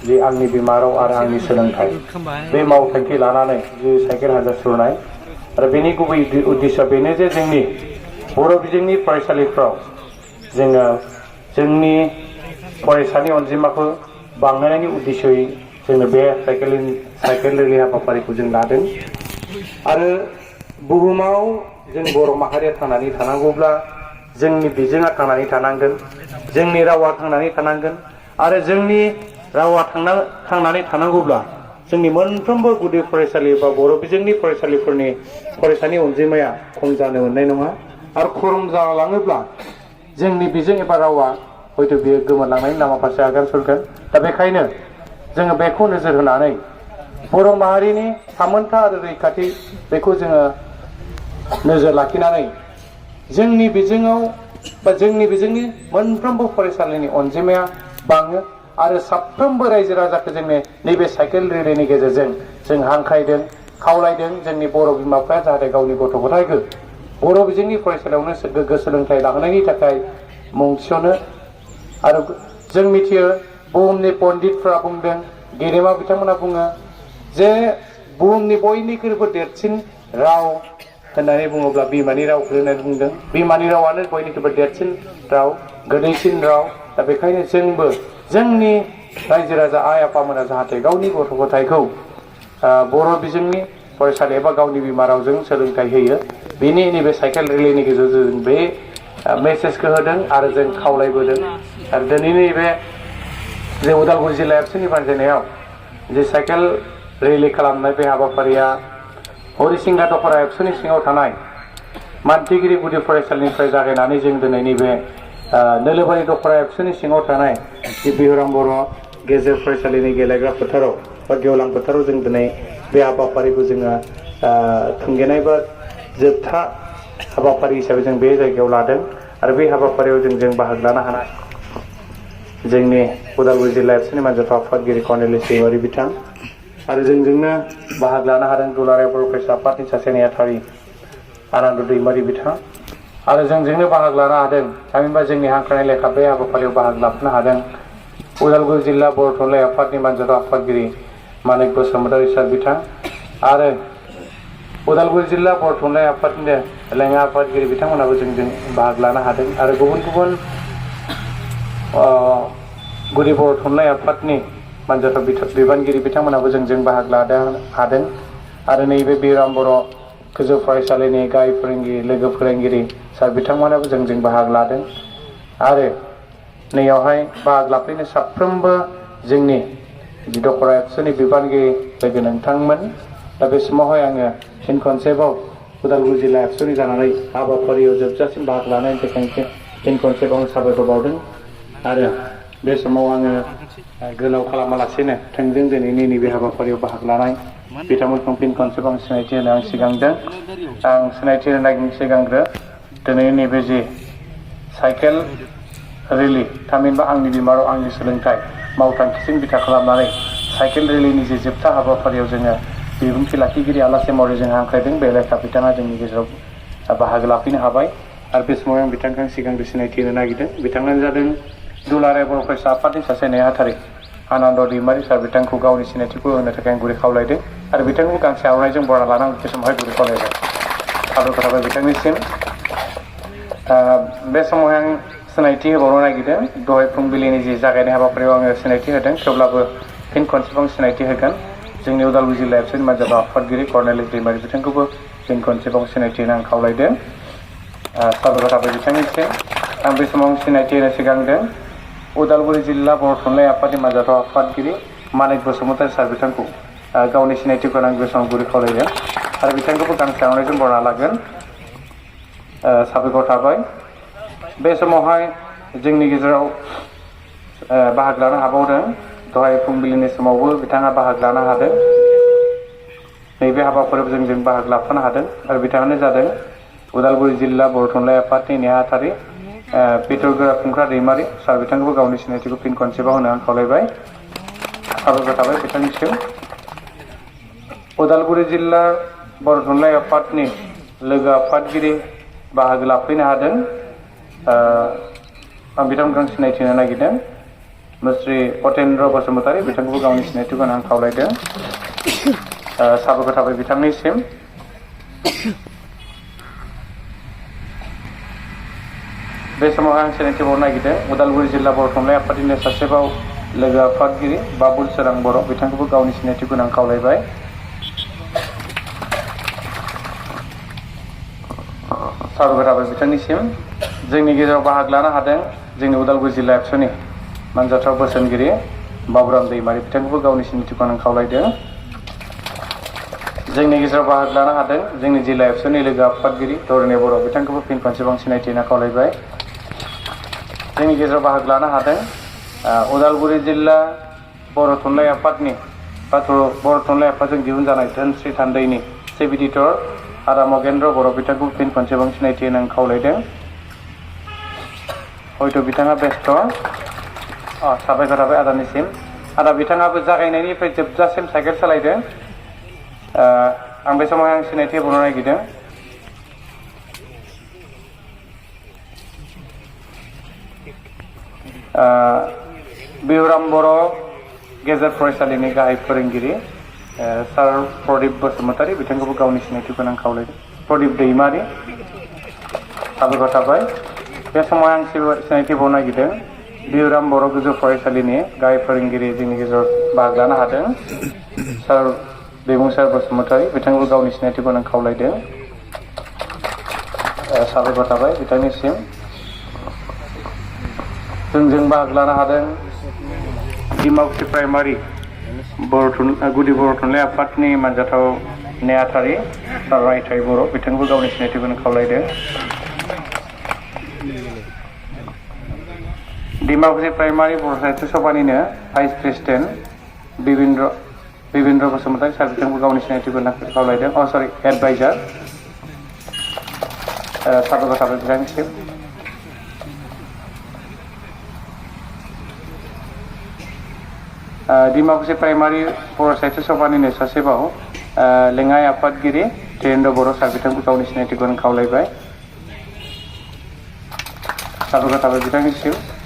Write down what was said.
जि आंनि बिमा राव आरो आंनि सोलोंथाइ बे मावथांखि लानानै जि साइकेल हानजा सुरनाय आरो बेनि गुबै उद्देश्यआ बेनो जे जोंनि बर' बिजोंनि फरायसालिफ्राव जोङो जोंनि फरायसानि अनजिमाखौ बांहोनायनि उद्देश्ययै जोङो बे साइकेल रेलि हाबाफारिखौ जों लादों आरो बुहुमाव जों बर' माहारिया थांनानै थानांगौब्ला जोंनि बिजोङा थांनानै थानांगोन जोंनि रावा थांनानै थानांगोन आरो जोंनि रावा थांनानै थानांगौब्ला जोंनि मोनफ्रोमबो गुदि फरायसालि बा बर' बिजोंनि फरायसालिफोरनि फरायसानि अनजिमाया खम जानो मोननाय नङा आरो खम जालाङोब्ला जोंनि बिजों एबा रावा हयथ' बियो गोमालांनायनि लामा फारसे आगान सुरगोन दा बेखायनो जोङो बेखौ नोजोर होनानै बर' माहारिनि थामोनथा आरो रैखाथि बेखौ जोङो नोजोर लाखिनानै जोंनि बिजोङाव बा जोंनि बिजोंनि मोनफ्रोमबो फरायसालिनि अनजिमाया बाङो आरो साफ्रोमबो रायजो राजाखौ जोंनि नैबे साइकेल रेलिनि गेजेरजों जों हांख्रायदों खावलायदों जोंनि बर' बिमाफ्रा जाहाथे गावनि गथ' गथायखौ बर' बिजोंनि फरायसालियावनो गोग्गो सोलोंथाइ लाहोनायनि थाखाय मुं थिसनो आरो जों मिथियो बुहुमनि पण्डितफ्रा बुंदों गेदेमा बिथांमोना बुङो जे बुहुमनि बयनिख्रुइबो देरसिन राव होननानै बुङोब्ला बिमानि रावखौ होननानै बुंदों बिमानि रावानो बयनिख्रुइबो देरसिन राव गोदैसिन राव दा बेखायनो जोंबो जोंनि रायजो राजा आइ आफामोना जाहाथे गावनि गथ' गथायखौ बर' बिजोंनि फरायसालि एबा गावनि बिमा रावजों सोलोंथाइ होयो बेनि नैबे साइकेल रेलिनि गेजेरजों बे मेसेजखौ होदों आरो जों खावलायबोदों आरो दिनैनि बे जे उदालगुरि जिल्ला एबसुनि बानजायनायाव जे साइकेल रेलि खालामनाय बे हाबाफारिया हरिसिंगा दखरा एबसुनि सिङाव थानाय मानथिगिरि गुदि फरायसालिनिफ्राय जागायनानै जों दिनै नैबे नोलोबारि दखरा एबसुनि सिङाव थानाय जि बिहुराम बर' गेजेर फरायसालिनि गेलेग्रा फोथाराव बा गेवलां फोथाराव जों दिनै बे हाबाफारिखौ जोङो थुंगेनाय बा जोबथा हाबाफारि हिसाबै जों बे जायगायाव लादों आरो बे हाबाफारियाव जों बाहागो लानो हानाय जोंनि उदालगुरि जिल्ला एबसुनि मानजाथाव आफादगिरि कर्नेलिस दैमारि बिथां आरो जोंजोंनो बाहागो लानो हादों दुलाराय बर' फरायसा आफादनि सासे नेहाथारि आनन्द दैमारि बिथां आरो जोंजोंनो बाहागो लानो हादों थामहिनबा जोंनि हांख्रायनाय लेखा बे हाबाफारियाव बाहागो लाफानो हादों उदालगुरि जिल्ला बर' थुनलाइ आफादनि मानजाथाव आफादगिरि मानिक बसुमतारी सार बिथां आरो उदालगुरि जिल्ला बर' थुनलाइ आफादनिनो लेङाइ आफादगिरि बिथांमोनाबो जोंजों बाहागो लानो हादों आरो गुबुन गुबुन गुदि बर' थुनलाइ आफादनि मानजाथाव बिबानगिरि बिथांमोनाबो जोंजों बाहागो हादों आरो नैबे बिहुराम बर' गोजौ फरायसालिनि गाहाय फोरोंगिरि लोगो फोरोंगिरि सार बिथांमोनाबो जोंजों बाहागो लादों आरो नैयावहाय बाहागो लाफैनो साफ्रोमबो जोंनि जि दखरा एबसुनि बिबानगिरि लोगो नोंथांमोन दा बे समावहाय आङो फिन खनसेबाव उदालगुरि जिल्ला एबसुनि जानानै हाबाफारियाव जोबजासिम बाहागो लानायनि थाखाय फिन खनसेबाव साबायखर बावदों आरो बे समाव आङो गोलाव खालामालासेनो थोंजों दिनैनि नैबे हाबाफारियाव बाहागो लानाय बिथांमोनखौ फिन खनसेबाव सिनायथि होनो आं सिगांदों आं सिनायथि होनायनि सिगांग्रो दिनै नैबे जि साइकेल रेलि थामहिनबा आंनि बिमा राव आंनि सोलोंथाइ मावथांखिजों बिथा खालामनानै साइकेल रेलिनि जे जोबथा हाबाफारियाव जोङो बिबुंथि लाखिगिरि आलासि महरै जों हांख्रायदों बे लेखा बिथाङा जोंनि गेजेराव बाहागो लाफैनो हाबाय आरो बे समाव आं बिथांखौ सिगांग्रो सिनायथि होनो नागिरदों बिथाङानो जादों दुलाराय बर' फरायसा आफादनि सासे नेहाथारि आनन्द दैमारि सार बिथांखौ गावनि सिनायथिखौ होनो थाखाय आं गुरै खावलायदों आरो बिथांखौ गांसे आर'नाइजों बरायना लानांगौ बे समावहाय गुरै खावलायबाय साबायखर थाबाय बिथांनिसिम बे समावहाय आं सिनायथि होबावनो नागिरदों दहाय फुंबिलिनि जि जागायनाय हाबाफारियाव आङो सिनायथि होदों थेवब्लाबो फिन खनसेबाव सिनायथि होगोन जोंनि उदालगुरि जिल्ला एबसुनि मानजाथाव आफादगिरि कर्नेलिस दैमारि बिथांखौबो फिन खनसेबाव सिनायथि होनो आं खावलायदों साबायखर थाबाय बिथांनिसिम आं बे समाव सिनायथि होनो सिगांदों उदालगुरि जिल्ला बर' थुनलाइ आफादनि मानजाथाव आफादगिरि मानिक बसुमतारी सार बिथांखौ गावनि सिनायथिखौ आं बे समाव गुरै खावलायदों आरो बिथांखौबो गांसे आर'नाइजों बरायना लागोन साबायखर थाबाय बे समावहाय जोंनि गेजेराव बाहागो लानो हाबावदों दहाय फुंबिलिनि समावबो बिथाङा बाहागो लानो हादों नैबे हाबाफारियाव जों बाहागो लाफानो हादों आरो बिथाङानो जादों उदालगुरि जिल्ला बर' थुनलाइ आफादनि नेहाथारि पेट्रलगोरा खुंख्रा दैमारि सार बिथांखौबो गावनि सिनायथिखौ फिन खनसेबाव होनो आं खावलायबाय साबायखर थाबाय बिथांनिसिम उदालगुरि जिल्ला बर' थुनलाइ आफादनि लोगो आफादगिरि बाहागो लाफैनो हादों आं बिथांमोनखौ सिनायथि होनो नागिरदों मुस्रि अतेन्द्र बसुमतारी बिथांखौबो गावनि सिनायथिखौ आं खावलायदों साबायखर थाबाय बिथांनिसिम बे समाव आं सिनायथि बावनो नागिरदों उदालगुरि जिल्ला बर' थुनलाइ आफादनिनो सासेबाव लोगो आफादगिरि बाबुल सोरां बर' बिथांखौबो गावनि सिनायथिखौ आं खावलायबाय साबायखर थाबाय बिथांनिसिम जोंनि गेजेराव बाहागो लानो हादों जोंनि उदालगुरि जिल्ला एबसुनि मानजाथाव बोसोनगिरि बाबुराम दैमारि बिथांखौबो गावनि सिनायथिखौ आं खावलायदों जोंनि गेजेराव बाहागो लानो हादों जोंनि जिल्ला एबसुनि लोगो आफादगिरि धरणी बर' बिथांखौबो फिन खनसेबां सिनायथि होना खावलायबाय जोंनि गेजेराव बाहागो लानो हादों उदालगुरि जिल्ला बर' थुनलाइ आफादनि बर' थुनलाइ आफादजों दिहुनजानाय धोनस्रि थान्दैनि चिफ एडिटर आदा मगेन्द्र बर' बिथांखौ फिन खनसेबां सिनायथि होनो खावलायदों हयथ' बिथाङा बेस्थ' साबायखर थाबाय आदानिसिम आदा बिथाङाबो जागायनायनिफ्राय जोबजासिम साइकेल सालायदों आं बे समाव आं सिनायथि होबावनो नागिरदों बिहुराम बर' गेजेर फरायसालिनि गाहाय फोरोंगिरि सार प्रदीप बसुमतारी बिथांखौबो गावनि सिनायथिखौ आं खावलायदों प्रदीप दैमारि साबायखर थाबाय बे समाव आं सिनायथि होबावनो नागिरदों बिहुराम बर' गोजौ फरायसालिनि गाहाय फोरोंगिरि जोंनि गेजेराव बाहागो लानो हादों सार बिबुंसार बसुमतारी बिथांखौबो गावनि सिनायथिखौ आं खावलायदों साबायखर थाबाय बिथांनिसिम जों बाहागो लानो हादों डिमाकुसि प्राइमारि गुदि बर' थुनलाइ आफादनि मानजाथाव नेहाथारि सार रायथाइ बर' बिथांखौबो गावनि सिनायथिखौ खावलायदों डिमाकुसि प्राइमारि बर' साहित्य सभानिनो भाइस प्रेसिडेन्ट बिबिन्द्र बसुमतारी सार बिथांखौ गावनि सिनायथिखौ खावलायदों एडभाइजार साबायखर थाबाय बिथांनिसिम डिमाकुसि प्राइमारि बर' साहित्य सभानिनो सासेबाव लेङाइ आफादगिरि धीरेन्द्र बर' सार बिथांखौ गावनि सिनायथिखौ खावलायबाय साबायखर थाबाय बिथांनिसिम